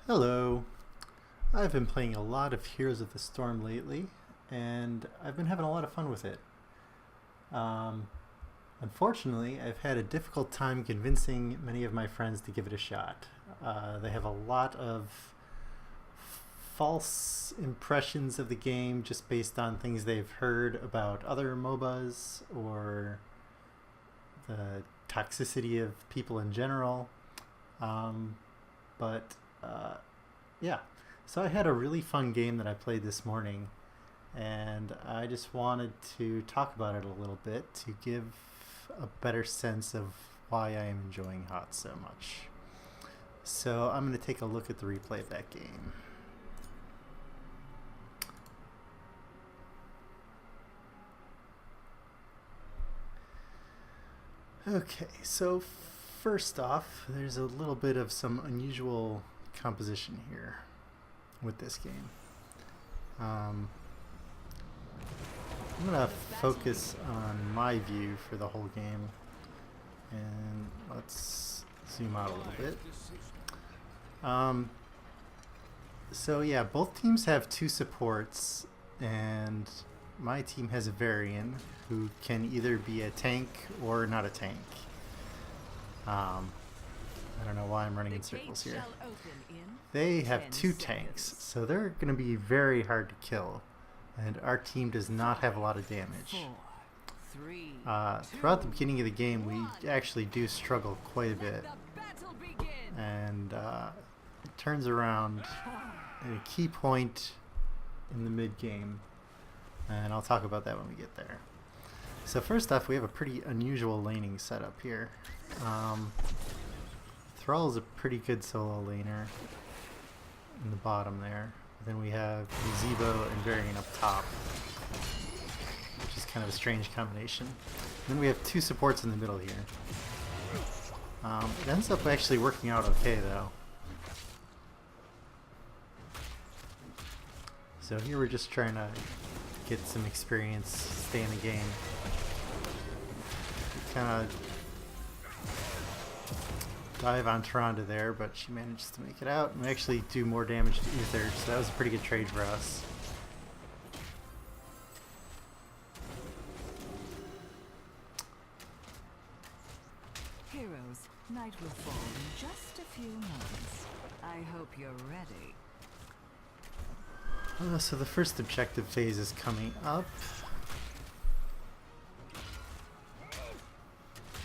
Hello. I've been playing a lot of Heroes of the Storm lately, and I've been having a lot of fun with it. Um, Unfortunately, I've had a difficult time convincing many of my friends to give it a shot. They have a lot of false impressions of the game just based on things they've heard about other MOBAs or the toxicity of people in general. Um, but yeah, so I had a really fun game that I played this morning, and I just wanted to talk about it a little bit to give a better sense of why I am enjoying HOT so much. So I'm going to take a look at the replay of that game. Okay, so first off, there's a little bit of some unusual composition here with this game. I'm going to focus on my view for the whole game, and let's zoom out a little bit. So yeah, both teams have two supports, and my team has a Varian who can either be a tank or not a tank. I don't know why I'm running in circles here. They have two tanks, so they're going to be very hard to kill, and our team does not have a lot of damage. Throughout the beginning of the game, we actually do struggle quite a bit, and it turns around at a key point in the mid-game, and I'll talk about that when we get there. So first off, we have a pretty unusual laning setup here. Thrall is a pretty good solo laner in the bottom there. Then we have Zebo and Varian up top, which is kind of a strange combination. Then we have two supports in the middle here. It ends up actually working out okay though. So here we're just trying to get some experience, stay in the game. Kind of dive on Tronda there, but she managed to make it out and actually do more damage to Uther, so that was a pretty good trade for us. Heroes, night will fall in just a few months. I hope you're ready. So the first objective phase is coming up.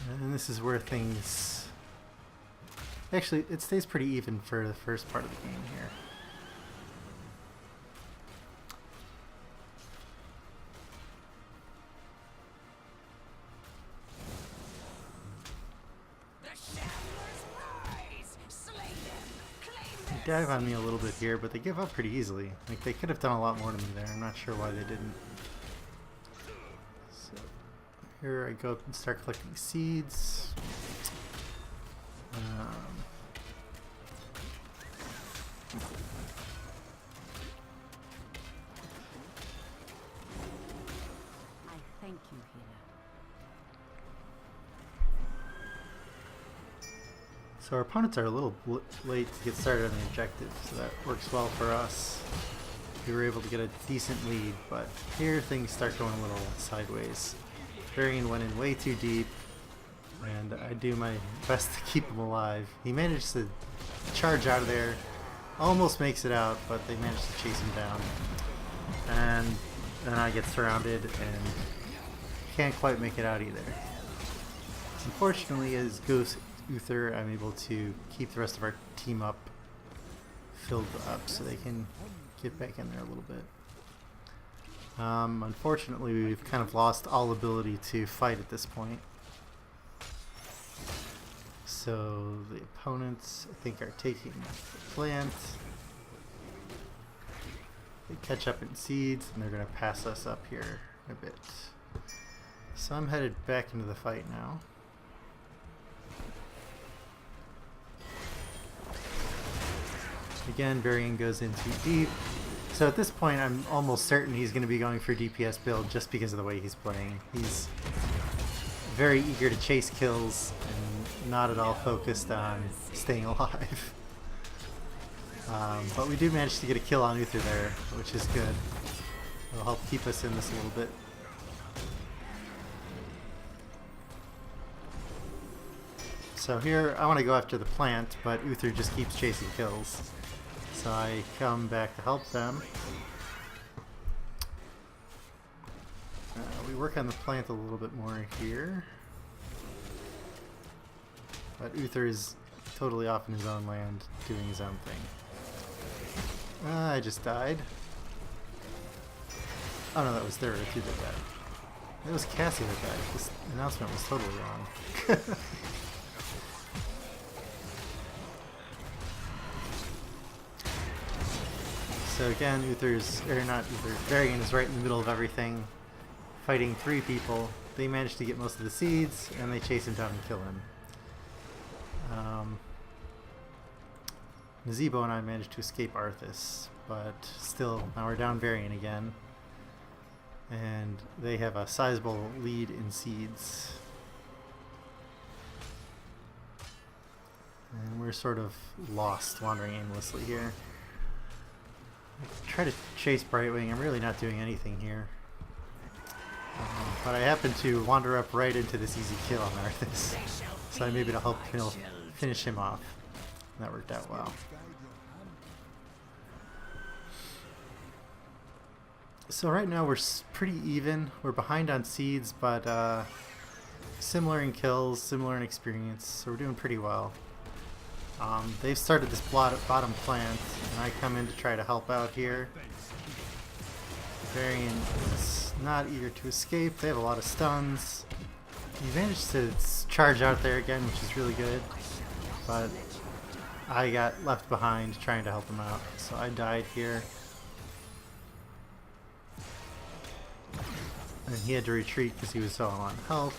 And this is where things... Actually, it stays pretty even for the first part of the game here. They dive on me a little bit here, but they give up pretty easily. Like, they could have done a lot more to me there. I'm not sure why they didn't. So here I go up and start collecting seeds. I thank you, healer. So our opponents are a little late to get started on the objective, so that works well for us. We were able to get a decent lead, but here things start going a little sideways. Varian went in way too deep, and I do my best to keep him alive. He managed to charge out of there, almost makes it out, but they managed to chase him down. And then I get surrounded and can't quite make it out either. Unfortunately, as Ghost Uther, I'm able to keep the rest of our team up, filled up, so they can get back in there a little bit. Unfortunately, we've kind of lost all ability to fight at this point. So the opponents, I think, are taking the plant. They catch up in seeds, and they're going to pass us up here a bit. So I'm headed back into the fight now. Again, Varian goes in too deep. So at this point, I'm almost certain he's going to be going for DPS build just because of the way he's playing. He's very eager to chase kills and not at all focused on staying alive. But we do manage to get a kill on Uther there, which is good. It'll help keep us in this a little bit. So here, I want to go after the plant, but Uther just keeps chasing kills. So I come back to help them. We work on the plant a little bit more here. But Uther is totally off in his own land, doing his own thing. I just died. Oh no, that was Thurith who did that. It was Cassie that died. This announcement was totally wrong. So again, Varian is right in the middle of everything, fighting 3 people. They manage to get most of the seeds, and they chase him down and kill him. Nazebo and I managed to escape Arthas, but still, now we're down Varian again. And they have a sizable lead in seeds. And we're sort of lost, wandering aimlessly here. I try to chase Brightwing, I'm really not doing anything here. But I happen to wander up right into this easy kill on Arthas. So I'm able to help finish him off. That worked out well. So right now we're pretty even. We're behind on seeds, but similar in kills, similar in experience, so we're doing pretty well. They've started this bottom plant, and I come in to try to help out here. Varian is not eager to escape. They have a lot of stuns. He managed to charge out there again, which is really good, but I got left behind trying to help him out, so I died here. And he had to retreat because he was so low on health.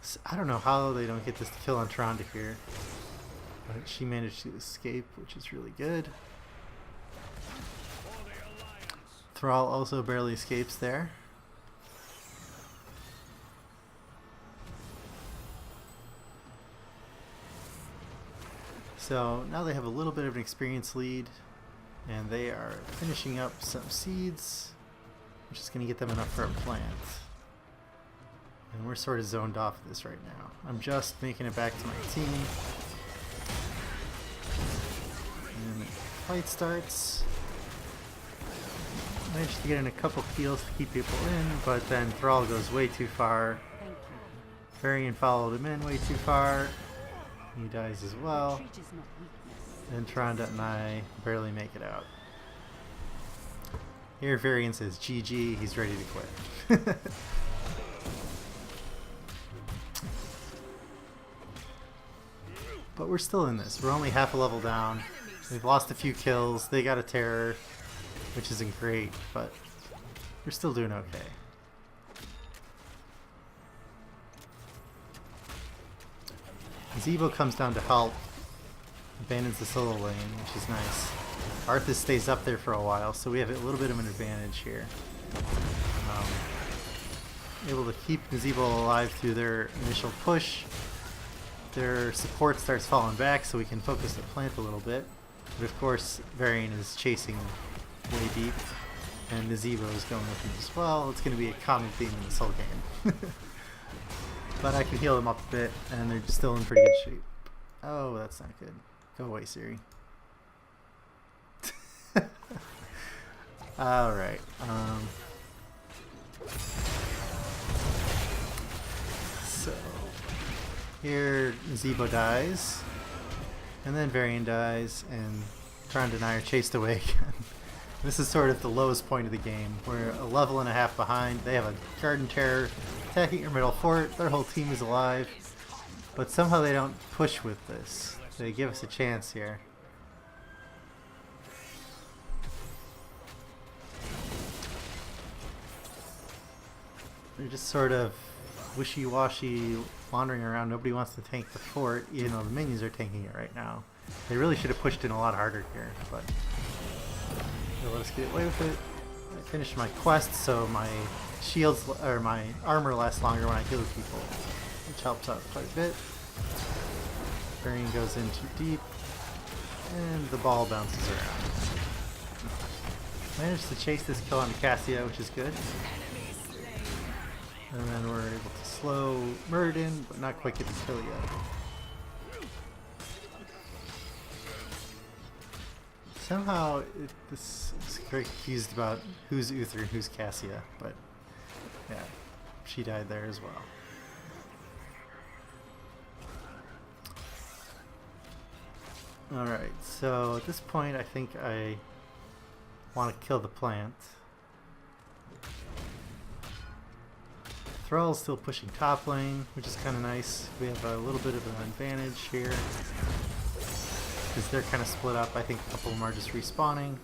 So I don't know how they don't get this kill on Tronda here. But she managed to escape, which is really good. Thrall also barely escapes there. So now they have a little bit of an experience lead, and they are finishing up some seeds, which is going to get them enough for a plant. And we're sort of zoned off this right now. I'm just making it back to my team. And the fight starts. Managed to get in a couple kills to keep people in, but then Thrall goes way too far. Varian followed him in way too far. He dies as well. And Tronda and I barely make it out. Here Varian says GG, he's ready to quit. But we're still in this. We're only half a level down. We've lost a few kills. They got a terror, which isn't great, but we're still doing okay. Zebo comes down to help. Abandons the solo lane, which is nice. Arthas stays up there for a while, so we have a little bit of an advantage here. Able to keep Nazebo alive through their initial push. Their support starts falling back, so we can focus the plant a little bit. But of course, Varian is chasing way deep, and Nazebo is going with him as well. It's going to be a common theme in this whole game. But I can heal them up a bit, and they're still in pretty good shape. Oh, that's not good. Go away, Siri. Alright. So, here Nazebo dies, and then Varian dies, and Tronda and I are chased away again. This is sort of the lowest point of the game. We're a level and a half behind. They have a Garden Terror attacking your middle fort. Their whole team is alive. But somehow they don't push with this. They give us a chance here. They're just sort of wishy-washy, wandering around. Nobody wants to tank the fort, even though the minions are tanking it right now. They really should have pushed in a lot harder here, but they'll let us get away with it. I finished my quest, so my shields or my armor lasts longer when I heal people, which helps out quite a bit. Varian goes in too deep. And the ball bounces around. Managed to chase this kill on Cassia, which is good. And then we're able to slow Muradin, but not quite get the kill yet. Somehow, this is very confused about who's Uther and who's Cassia, but yeah, she died there as well. Alright, so at this point I think I want to kill the plant. Thrall's still pushing top lane, which is kind of nice. We have a little bit of an advantage here, because they're kind of split up. I think a couple of them are just respawning.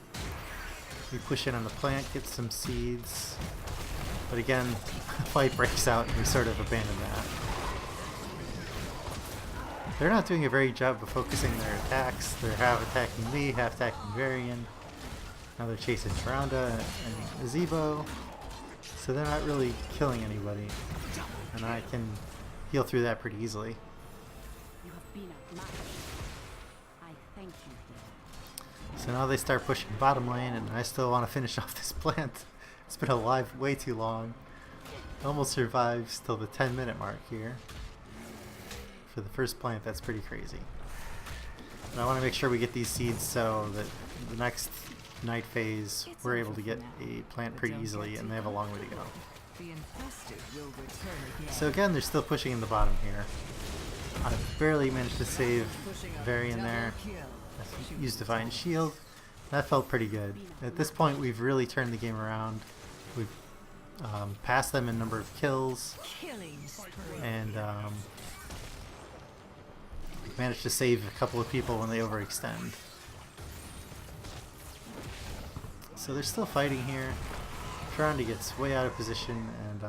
We push in on the plant, get some seeds, but again, the fight breaks out and we sort of abandon that. They're not doing a very good job of focusing their attacks. They're half attacking me, half attacking Varian. Now they're chasing Tyrande and Azebo. So they're not really killing anybody. And I can heal through that pretty easily. You have been a match. I thank you here. So now they start pushing bottom lane, and I still want to finish off this plant. It's been alive way too long. Almost survives till the 10-minute mark here. For the first plant, that's pretty crazy. And I want to make sure we get these seeds so that the next night phase we're able to get a plant pretty easily, and they have a long way to go. So again, they're still pushing in the bottom here. I barely managed to save Varian there. I used Divine Shield. That felt pretty good. At this point, we've really turned the game around. We've passed them in number of kills, and managed to save a couple of people when they overextend. So they're still fighting here. Tyrande gets way out of position, and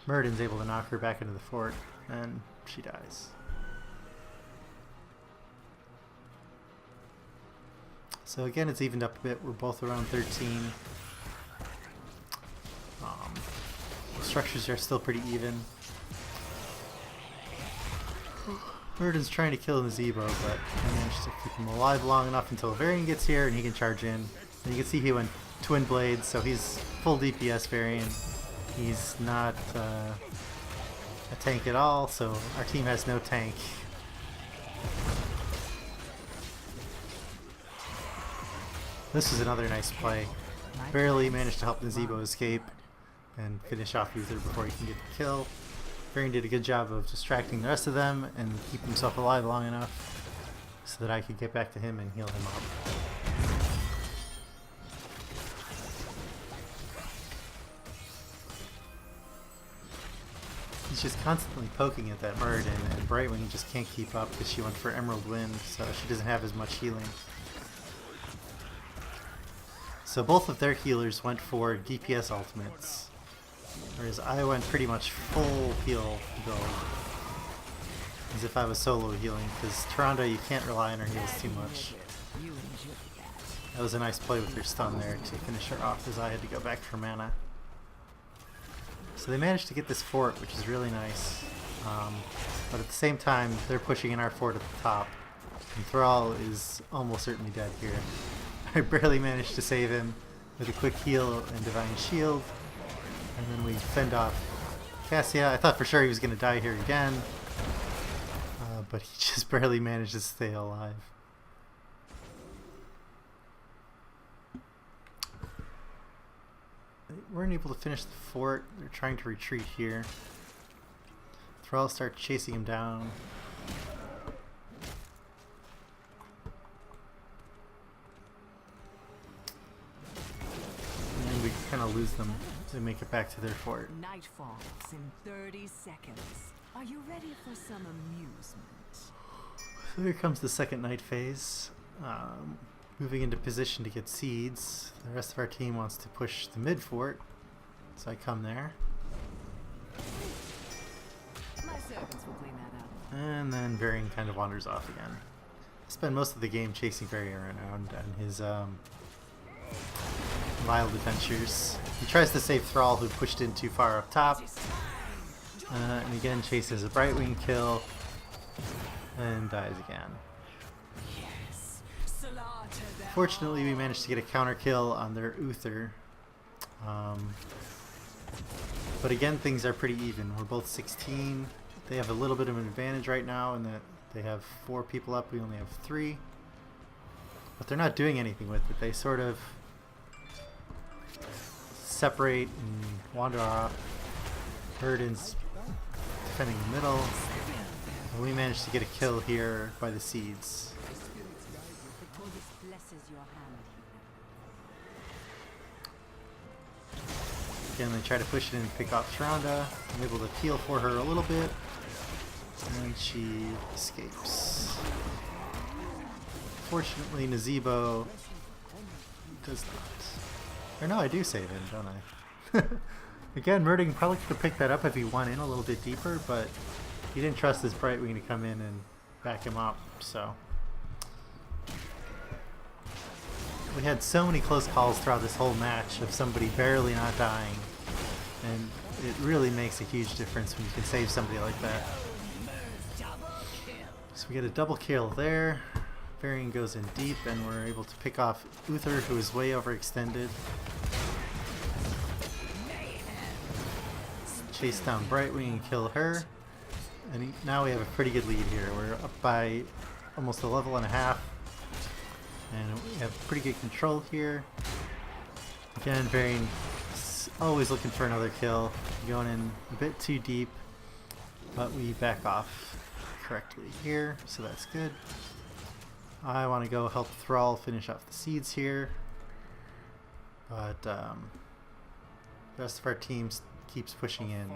Muradin's able to knock her back into the fort, and she dies. So again, it's evened up a bit. We're both around 13. Structures are still pretty even. Muradin's trying to kill Azebo, but I managed to keep him alive long enough until Varian gets here and he can charge in. And you can see he went Twin Blades, so he's full DPS Varian. He's not a tank at all, so our team has no tank. This is another nice play. Barely managed to help Azebo escape and finish off Uther before he can get the kill. Varian did a good job of distracting the rest of them and keep himself alive long enough so that I could get back to him and heal him up. He's just constantly poking at that Muradin, and Brightwing just can't keep up because she went for Emerald Wind, so she doesn't have as much healing. So both of their healers went for DPS ultimates, whereas I went pretty much full heal build, as if I was solo healing, because Tyrande, you can't rely on her heals too much. That was a nice play with her stun there to finish her off, as I had to go back for mana. So they managed to get this fort, which is really nice, but at the same time they're pushing in our fort at the top, and Thrall is almost certainly dead here. I barely managed to save him with a quick heal and Divine Shield. And then we fend off Cassia. I thought for sure he was going to die here again, but he just barely managed to stay alive. They weren't able to finish the fort. They're trying to retreat here. Thrall starts chasing him down. And we kind of lose them. They make it back to their fort. Night falls in 30 seconds. Are you ready for some amusement? So here comes the second night phase. Moving into position to get seeds. The rest of our team wants to push the mid fort, so I come there. My servants will clean that up. And then Varian kind of wanders off again. I spend most of the game chasing Varian around and his wild adventures. He tries to save Thrall, who pushed in too far up top, and again chases a Brightwing kill. and dies again. Yes. Slaughter them. Fortunately, we managed to get a counter kill on their Uther. But again, things are pretty even. We're both 16. They have a little bit of an advantage right now in that they have 4 people up. We only have 3. But they're not doing anything with it. They sort of separate and wander off. Burden's defending the middle. And we managed to get a kill here by the seeds. Victorious blesses your hand. Again, they try to push it in and pick off Sharonda. I'm able to heal for her a little bit. And she escapes. Fortunately, Nazebo does not. Or no, I do save him, don't I? Again, Murdig probably could have picked that up if he went in a little bit deeper, but he didn't trust his Brightwing to come in and back him up, so. We had so many close calls throughout this whole match of somebody barely not dying, and it really makes a huge difference when you can save somebody like that. So we get a double kill there. Varian goes in deep, and we're able to pick off Uther, who is way overextended. Chase down Brightwing and kill her. And now we have a pretty good lead here. We're up by almost a level and a half. And we have pretty good control here. Again, Varian always looking for another kill. Going in a bit too deep. But we back off correctly here, so that's good. I want to go help Thrall finish off the seeds here. But the rest of our team keeps pushing in.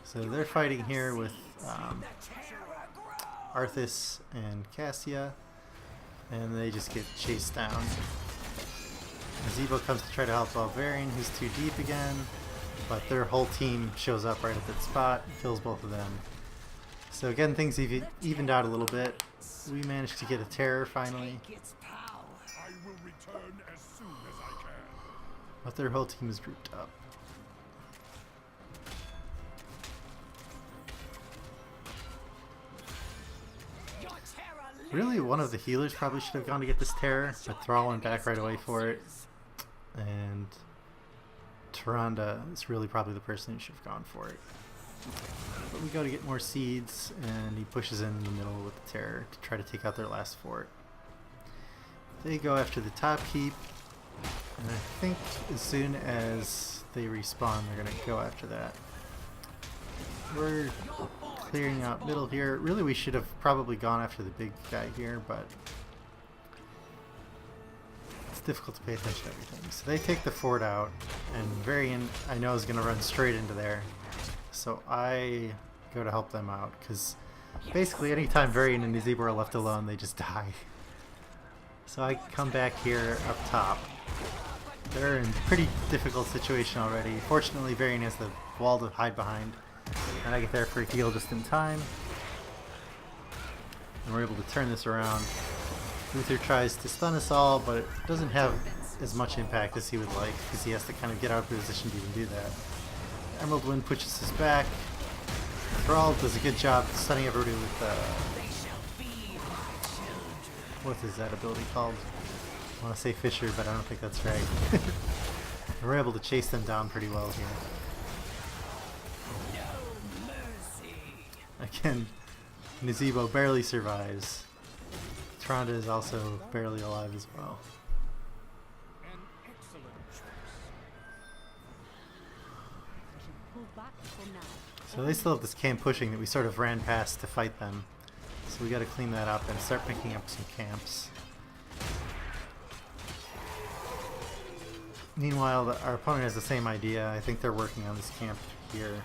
So they're fighting here with Arthas and Cassia, and they just get chased down. Nazebo comes to try to help Varian, who's too deep again, but their whole team shows up right at that spot, kills both of them. So again, things evened out a little bit. We managed to get a terror finally, but their whole team is grouped up. Really, one of the healers probably should have gone to get this terror, but Thrall went back right away for it. And Tyrande is really probably the person who should have gone for it. But we go to get more seeds, and he pushes in the middle with the terror to try to take out their last fort. They go after the top keep, and I think as soon as they respawn, they're going to go after that. We're clearing out middle here. Really, we should have probably gone after the big guy here, but it's difficult to pay attention to everything. So they take the fort out, and Varian, I know, is going to run straight into there. So I go to help them out, because basically anytime Varian and Nazebo are left alone, they just die. So I come back here up top. They're in a pretty difficult situation already. Fortunately, Varian has the wall to hide behind, and I get there for a heal just in time. And we're able to turn this around. Uther tries to stun us all, but it doesn't have as much impact as he would like, because he has to kind of get out of position to even do that. Emerald Wind pushes us back. Thrall does a good job stunning everybody with what is that ability called? I want to say Fisher, but I don't think that's right. We're able to chase them down pretty well here. Again, Nazebo barely survives. Tyrande is also barely alive as well. So they still have this camp pushing that we sort of ran past to fight them. So we got to clean that up and start picking up some camps. Meanwhile, our opponent has the same idea. I think they're working on this camp here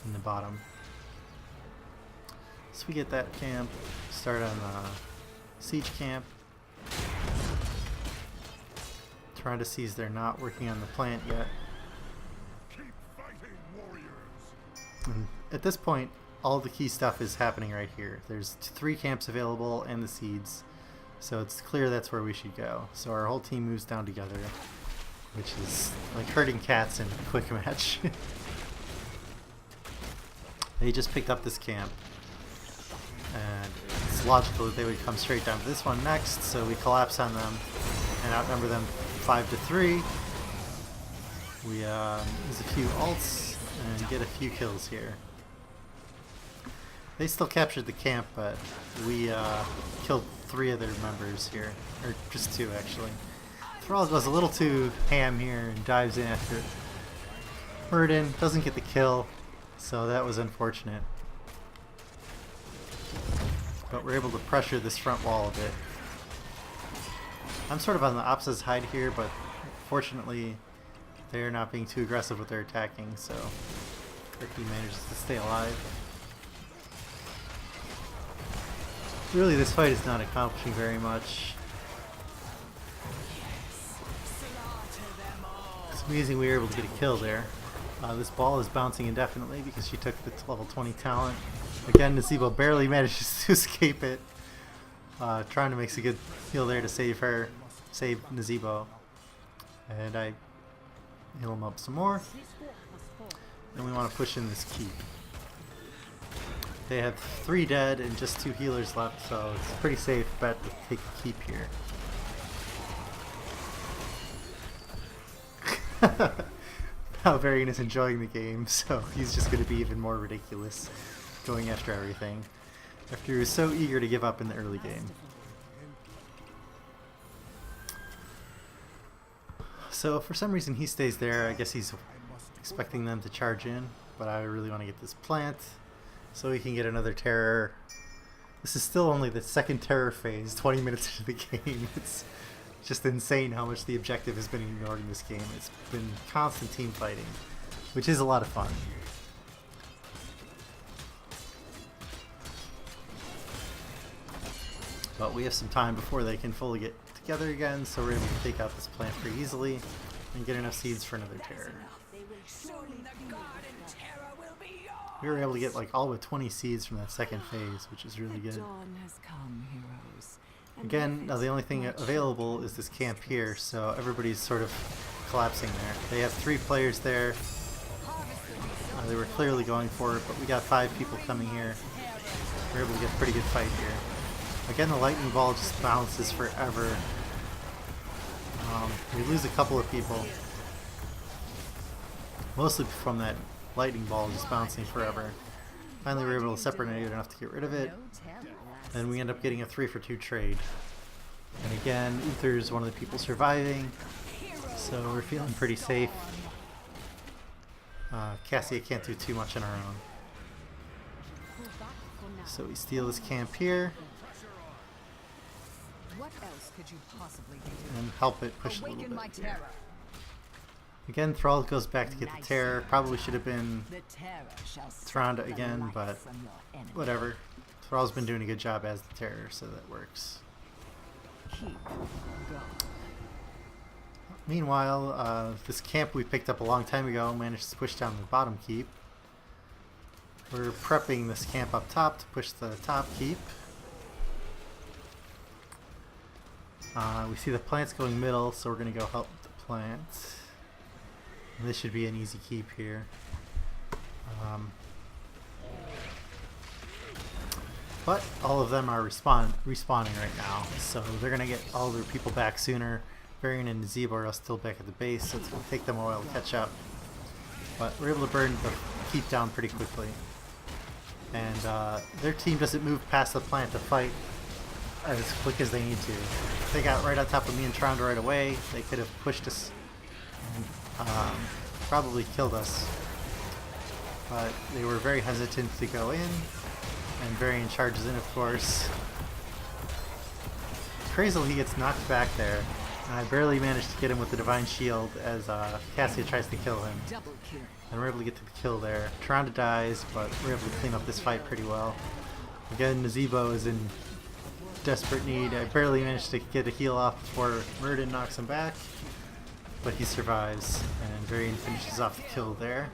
in the bottom. So we get that camp, start on siege camp. Trying to seize they're not working on the plant yet. And at this point, all the key stuff is happening right here. There's 3 camps available and the seeds. So it's clear that's where we should go. So our whole team moves down together, which is like herding cats in a quick match. They just picked up this camp, and it's logical that they would come straight down to this one next, so we collapse on them and outnumber them 5-3. We use a few ults and get a few kills here. They still captured the camp, but we killed 3 of their members here, or just 2 actually. Thrall goes a little too ham here and dives in after Murden, doesn't get the kill, so that was unfortunate. But we're able to pressure this front wall a bit. I'm sort of on the opposite side here, but fortunately they're not being too aggressive with their attacking, so Ricky manages to stay alive. Really, this fight is not accomplishing very much. It's amazing we were able to get a kill there. This ball is bouncing indefinitely because she took the level 20 talent. Again, Nazebo barely manages to escape it. Trying to make a good heal there to save her, save Nazebo. And I heal him up some more. And we want to push in this keep. They have 3 dead and just 2 healers left, so it's a pretty safe bet to take a keep here. Now Varian is enjoying the game, so he's just going to be even more ridiculous going after everything, after he was so eager to give up in the early game. So for some reason he stays there. I guess he's expecting them to charge in, but I really want to get this plant so we can get another terror. This is still only the second terror phase, 20 minutes into the game. It's just insane how much the objective has been ignored in this game. It's been constant team fighting, which is a lot of fun. But we have some time before they can fully get together again, so we're able to take out this plant pretty easily and get enough seeds for another terror. We were able to get like all but 20 seeds from that second phase, which is really good. Again, now the only thing available is this camp here, so everybody's sort of collapsing there. They have 3 players there. They were clearly going for it, but we got 5 people coming here. We're able to get a pretty good fight here. Again, the lightning ball just bounces forever. We lose a couple of people, mostly from that lightning ball just bouncing forever. Finally, we were able to separate it enough to get rid of it. Then we end up getting a 3-for-2 trade. And again, Uther's one of the people surviving, so we're feeling pretty safe. Cassia can't do too much on her own. So we steal this camp here. What else could you possibly do? And help it push a little bit here. Again, Thrall goes back to get the terror. Probably should have been Thronda again, but whatever. Thrall's been doing a good job as the terror, so that works. Meanwhile, this camp we picked up a long time ago managed to push down the bottom keep. We're prepping this camp up top to push the top keep. We see the plants going middle, so we're going to go help the plant. And this should be an easy keep here. But all of them are respawning right now, so they're going to get all their people back sooner. Varian and Nazebo are still back at the base, so it's going to take them a while to catch up. But we're able to burn the keep down pretty quickly. And their team doesn't move past the plant to fight as quick as they need to. If they got right on top of me and Tronda right away, they could have pushed us and probably killed us. But they were very hesitant to go in, and Varian charges in, of course. Crazily, he gets knocked back there, and I barely managed to get him with the Divine Shield as Cassia tries to kill him. And we're able to get to the kill there. Tronda dies, but we're able to clean up this fight pretty well. Again, Nazebo is in desperate need. I barely managed to get a heal off before Murden knocks him back, but he survives, and Varian finishes off the kill there.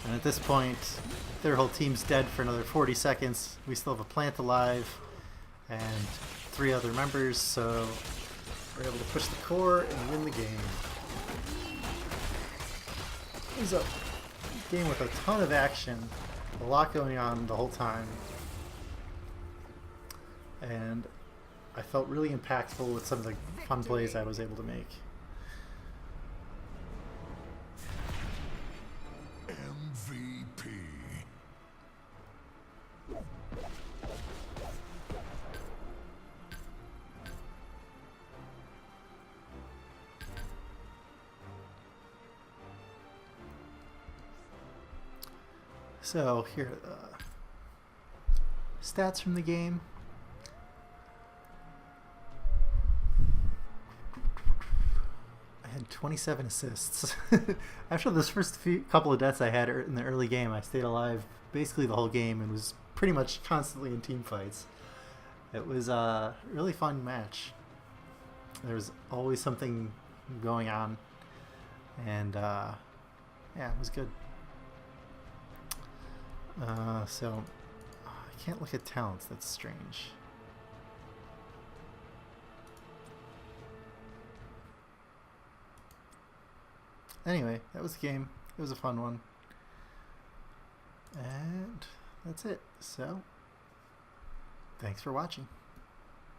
And at this point, their whole team's dead for another 40 seconds. We still have a plant alive and 3 other members, so we're able to push the core and win the game. Who's up? game with a ton of action, a lot going on the whole time, and I felt really impactful with some of the fun plays I was able to make. MVP. So here are the stats from the game. I had 27 assists. After those first couple of deaths I had in the early game, I stayed alive basically the whole game and was pretty much constantly in team fights. It was a really fun match. There was always something going on, and yeah, it was good. So I can't look at talents. That's strange. Anyway, that was the game. It was a fun one. And that's it. So, thanks for watching.